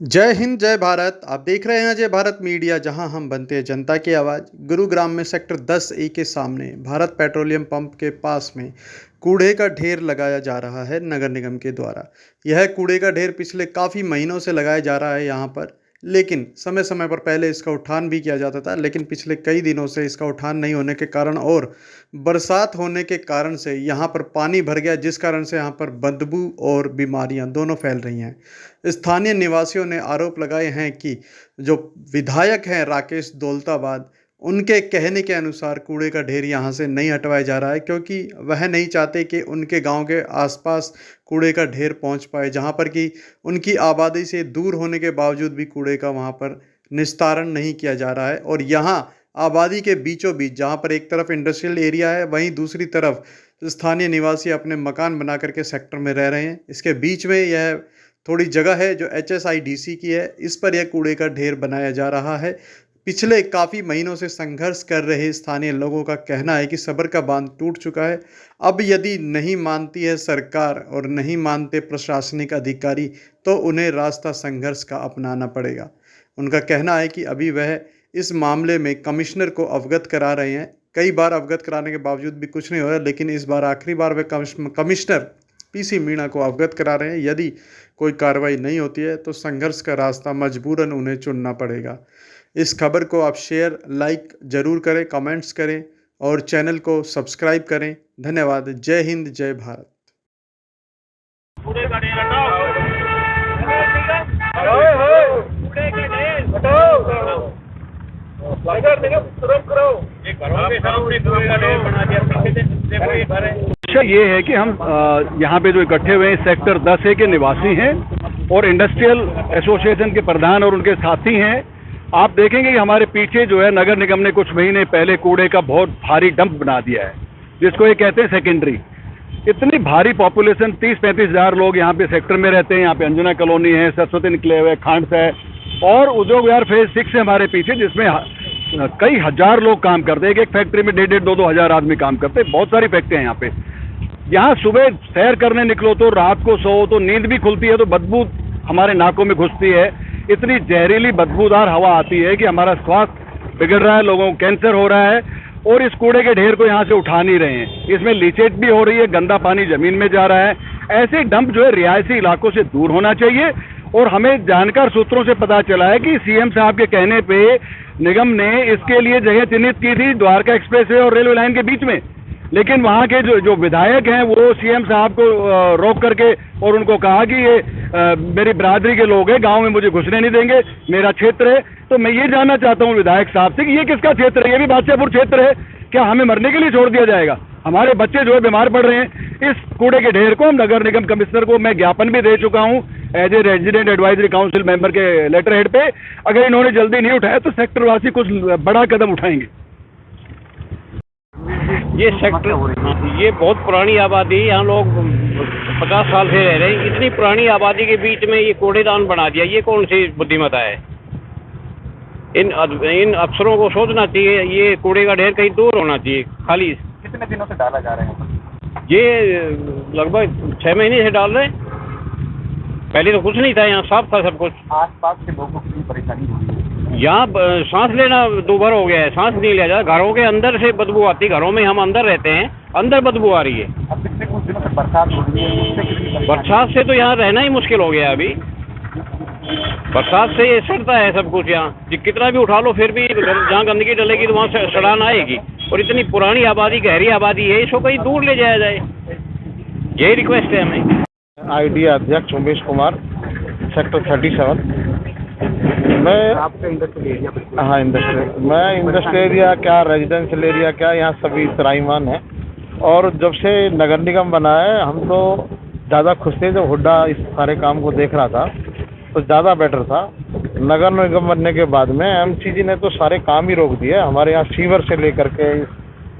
जय हिंद जय भारत। आप देख रहे हैं जय भारत मीडिया, जहां हम बनते हैं जनता की आवाज़। गुरुग्राम में सेक्टर 10A के सामने भारत पेट्रोलियम पंप के पास में कूड़े का ढेर लगाया जा रहा है नगर निगम के द्वारा। यह कूड़े का ढेर पिछले काफ़ी महीनों से लगाया जा रहा है यहाँ पर, लेकिन समय समय पर पहले इसका उठान भी किया जाता था, लेकिन पिछले कई दिनों से इसका उठान नहीं होने के कारण और बरसात होने के कारण से यहाँ पर पानी भर गया, जिस कारण से यहाँ पर बदबू और बीमारियाँ दोनों फैल रही हैं। स्थानीय निवासियों ने आरोप लगाए हैं कि जो विधायक हैं राकेश दौलताबाद, उनके कहने के अनुसार कूड़े का ढेर यहाँ से नहीं हटवाया जा रहा है, क्योंकि वह नहीं चाहते कि उनके गांव के आसपास कूड़े का ढेर पहुँच पाए, जहाँ पर कि उनकी आबादी से दूर होने के बावजूद भी कूड़े का वहाँ पर निस्तारण नहीं किया जा रहा है। और यहाँ आबादी के बीचों बीच, जहाँ पर एक तरफ इंडस्ट्रियल एरिया है, वहीं दूसरी तरफ स्थानीय निवासी अपने मकान बना करके सेक्टर में रह रहे हैं। इसके बीच में यह थोड़ी जगह है जो HSIDC की है, इस पर यह कूड़े का ढेर बनाया जा रहा है। पिछले काफ़ी महीनों से संघर्ष कर रहे स्थानीय लोगों का कहना है कि सब्र का बांध टूट चुका है। अब यदि नहीं मानती है सरकार और नहीं मानते प्रशासनिक अधिकारी, तो उन्हें रास्ता संघर्ष का अपनाना पड़ेगा। उनका कहना है कि अभी वह इस मामले में कमिश्नर को अवगत करा रहे हैं। कई बार अवगत कराने के बावजूद भी कुछ नहीं हो रहा, लेकिन इस बार आखिरी बार वे कमिश्नर PC मीणा को अवगत करा रहे हैं। यदि कोई कार्रवाई नहीं होती है तो संघर्ष का रास्ता मजबूरन उन्हें चुनना पड़ेगा। इस खबर को आप शेयर लाइक ज़रूर करें, कमेंट्स करें और चैनल को सब्सक्राइब करें। धन्यवाद। जय हिंद जय भारत। कूड़े का ढेर हटाओ। कूड़े के ढेर हटाओ। नगर निगम तुरंत करो। ये घरों के सामने कूड़े का ढेर बना दिया। पीछे से देखो ये घर है। ये है कि हम यहाँ पे जो इकट्ठे हुए हैं सेक्टर 10A के निवासी हैं और इंडस्ट्रियल एसोसिएशन के प्रधान और उनके साथी हैं। आप देखेंगे कि हमारे पीछे जो है नगर निगम ने कुछ महीने पहले कूड़े का बहुत भारी डंप बना दिया है, जिसको ये कहते हैं सेकेंडरी। इतनी भारी पॉपुलेशन 30-35 हज़ार लोग यहाँ पे सेक्टर में रहते हैं। यहाँ पे अंजुना कॉलोनी है, सरस्वती निकलेव है, खांड्स है और उद्योग विहार फेज 6 है हमारे पीछे, जिसमें कई हजार लोग काम करते हैं। एक फैक्ट्री में 1,500-2,000 हज़ार आदमी काम करते हैं। बहुत सारी फैक्ट्रियाँ यहाँ पे। यहाँ सुबह सैर करने निकलो तो रात को सो तो नींद भी खुलती है तो बदबू हमारे नाकों में घुसती है। इतनी जहरीली बदबूदार हवा आती है कि हमारा स्वास्थ्य बिगड़ रहा है, लोगों को कैंसर हो रहा है। और इस कूड़े के ढेर को यहाँ से उठा नहीं रहे हैं। इसमें लीचेट भी हो रही है, गंदा पानी जमीन में जा रहा है। ऐसे डंप जो है रिहायशी इलाकों से दूर होना चाहिए। और हमें जानकार सूत्रों से पता चला है कि CM साहब के कहने पे निगम ने इसके लिए जगह चिन्हित की थी द्वारका एक्सप्रेसवे और रेलवे लाइन के बीच में, लेकिन वहाँ के जो विधायक हैं वो CM साहब को रोक करके और उनको कहा कि ये मेरी बिरादरी के लोग हैं, गांव में मुझे घुसने नहीं देंगे, मेरा क्षेत्र है। तो मैं ये जानना चाहता हूँ विधायक साहब से कि ये किसका क्षेत्र है? ये भी बादशाहपुर क्षेत्र है क्या? हमें मरने के लिए छोड़ दिया जाएगा? हमारे बच्चे जो है बीमार पड़ रहे हैं। इस कूड़े के ढेर को हम नगर निगम कमिश्नर को मैं ज्ञापन भी दे चुका हूँ as a resident advisory council member के लेटर हेड पे। अगर इन्होंने जल्दी नहीं उठाया तो सेक्टरवासी कुछ बड़ा कदम उठाएंगे। ये सेक्टर, ये बहुत पुरानी आबादी, यहाँ लोग 50 साल से रह रहे हैं। इतनी पुरानी आबादी के बीच में ये कूड़ेदान बना दिया, ये कौन सी बुद्धिमत्ता है? इन अफसरों को सोचना चाहिए, ये कूड़े का ढेर कहीं दूर होना चाहिए। खाली कितने दिनों से डाला जा रहे हैं? ये लगभग 6 महीने से डाल रहे हैं। पहले तो कुछ नहीं था, यहाँ साफ था सब कुछ। आसपास के लोगों की परेशानी हो रही है। यहाँ सांस लेना दूभर हो गया है, सांस नहीं लिया जाता। घरों के अंदर से बदबू आती, घरों में हम अंदर रहते हैं, अंदर बदबू आ रही है। अब पिछले कुछ दिनों से बरसात हो रही है, बरसात से तो यहाँ रहना ही मुश्किल हो गया है। अभी बरसात से ये सड़ता है सब कुछ। यहाँ कितना भी उठा लो फिर भी जहाँ गंदगी डलेगी तो वहाँ से सड़ान आएगी। और इतनी पुरानी आबादी, गहरी आबादी है, इसको कहीं दूर ले जाया जाए, यही रिक्वेस्ट है हमें। आईडिया अध्यक्ष उमेश कुमार, सेक्टर 37। मैं आपका इंडस्ट्रियल एरिया? हाँ, इंडस्ट्रियल एरिया क्या, रेजिडेंशियल एरिया क्या, यहाँ सभी त्राईमान है। और जब से नगर निगम बना है हम तो ज़्यादा खुश थे। जब हुड्डा इस सारे काम को देख रहा था तो ज़्यादा बेटर था। नगर निगम बनने के बाद में MCG ने तो सारे काम ही रोक दिए। हमारे यहाँ सीवर से लेकर के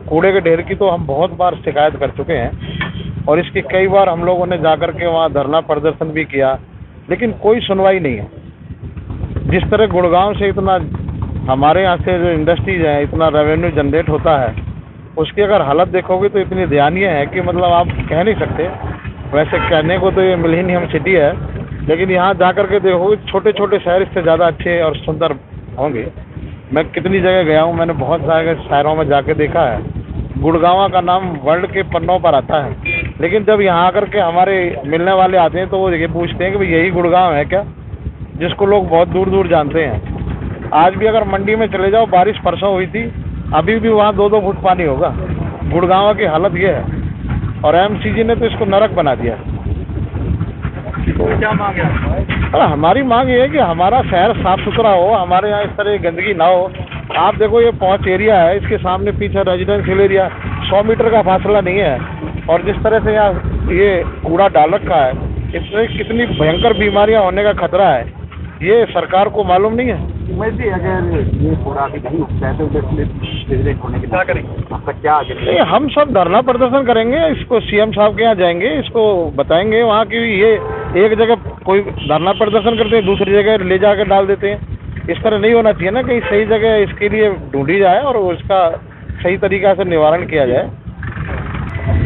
कूड़े के ढेर की तो हम बहुत बार शिकायत कर चुके हैं और इसकी कई बार हम लोगों ने जाकर के वहाँ धरना प्रदर्शन भी किया, लेकिन कोई सुनवाई नहीं है। जिस तरह गुड़गांव से इतना हमारे यहाँ से जो इंडस्ट्रीज है इतना रेवेन्यू जनरेट होता है, उसकी अगर हालत देखोगे तो इतनी दयनीय है कि मतलब आप कह नहीं सकते। वैसे कहने को तो ये मिलहीन सिटी है, लेकिन यहाँ जा कर के देखो, छोटे छोटे शहर इससे ज़्यादा अच्छे और सुंदर होंगे। मैं कितनी जगह गया हूँ, मैंने बहुत सारे शहरों में जाके देखा है। गुड़गांव का नाम वर्ल्ड के पन्नों पर आता है, लेकिन जब यहाँ आकर के हमारे मिलने वाले आते हैं तो वो ये पूछते हैं कि भाई यही गुड़गांव है क्या, जिसको लोग बहुत दूर दूर जानते हैं। आज भी अगर मंडी में चले जाओ, बारिश परसों हुई थी, अभी भी वहाँ 2-2 फुट पानी होगा। गुड़गांव की हालत ये है, और एमसीजी ने तो इसको नरक बना दिया। क्या मांग है? अरे हमारी मांग ये है कि हमारा शहर साफ सुथरा हो, हमारे यहाँ इस तरह गंदगी ना हो। आप देखो, ये पहुंच एरिया है, इसके सामने पीछे रेजिडेंशियल एरिया, 100 मीटर का फासला नहीं है, और जिस तरह से यहाँ ये कूड़ा डाल रखा है, इससे कितनी भयंकर बीमारियां होने का खतरा है, ये सरकार को मालूम नहीं है। वैसे अगर ये कूड़ा अभी नहीं उठता है तो विजिट होने के क्या करेंगे? आपका क्या नहीं, हम सब धरना प्रदर्शन करेंगे, इसको सीएम साहब के यहाँ जाएंगे, इसको बताएंगे वहाँ की ये एक जगह कोई धरना प्रदर्शन करते हैं, दूसरी जगह ले जाकर डाल देते हैं। इस तरह नहीं होना चाहिए ना, कहीं सही जगह इसके लिए ढूंढी जाए और उसका सही तरीका से निवारण किया जाए।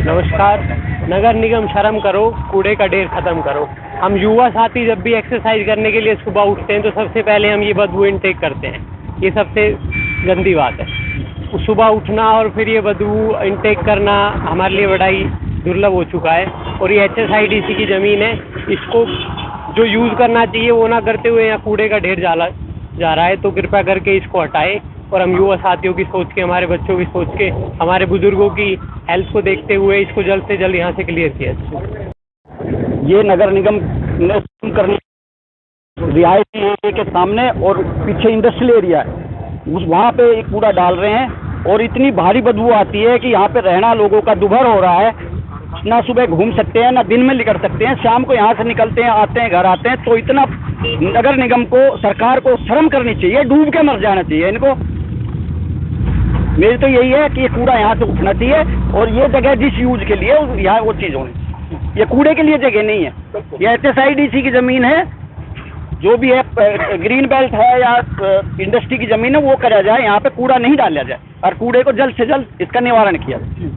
नमस्कार। नगर निगम शर्म करो, कूड़े का ढेर खत्म करो। हम युवा साथी जब भी एक्सरसाइज करने के लिए सुबह उठते हैं तो सबसे पहले हम ये बदबू इनटेक करते हैं। ये सबसे गंदी बात है। सुबह उठना और फिर ये बदबू इनटेक करना हमारे लिए बड़ा ही दुर्लभ हो चुका है। और ये HSIDC की ज़मीन है, इसको जो यूज़ करना चाहिए वो ना करते हुए यहाँ कूड़े का ढेर डाला जा रहा है। तो कृपया करके इसको हटाए, और हम युवा साथियों की सोच के, हमारे बच्चों की सोच के, हमारे बुजुर्गों की हेल्थ को देखते हुए इसको जल्द से जल्द यहाँ से क्लियर किया जाए। ये नगर निगम ने करने रिहायशी एरिया के सामने और पीछे इंडस्ट्रियल एरिया है, उस वहाँ पे एक कूड़ा डाल रहे हैं, और इतनी भारी बदबू आती है कि यहाँ पे रहना लोगों का दुभर हो रहा है। ना सुबह घूम सकते हैं, ना दिन में निकल सकते हैं। शाम को यहाँ से निकलते हैं, आते हैं, घर आते हैं। तो इतना नगर निगम को, सरकार को शर्म करनी चाहिए, डूब के मर जाना चाहिए इनको। मेरी तो यही है कि ये कूड़ा यहाँ से उठना चाहिए, और ये जगह जिस यूज के लिए यहाँ वो चीज़ होनी, ये कूड़े के लिए जगह नहीं है। ये HSIDC की ज़मीन है, जो भी है ग्रीन बेल्ट है या इंडस्ट्री की ज़मीन है, वो करा जाए। यहाँ पे कूड़ा नहीं डाला जाए, और कूड़े को जल्द से जल्द इसका निवारण किया जाए।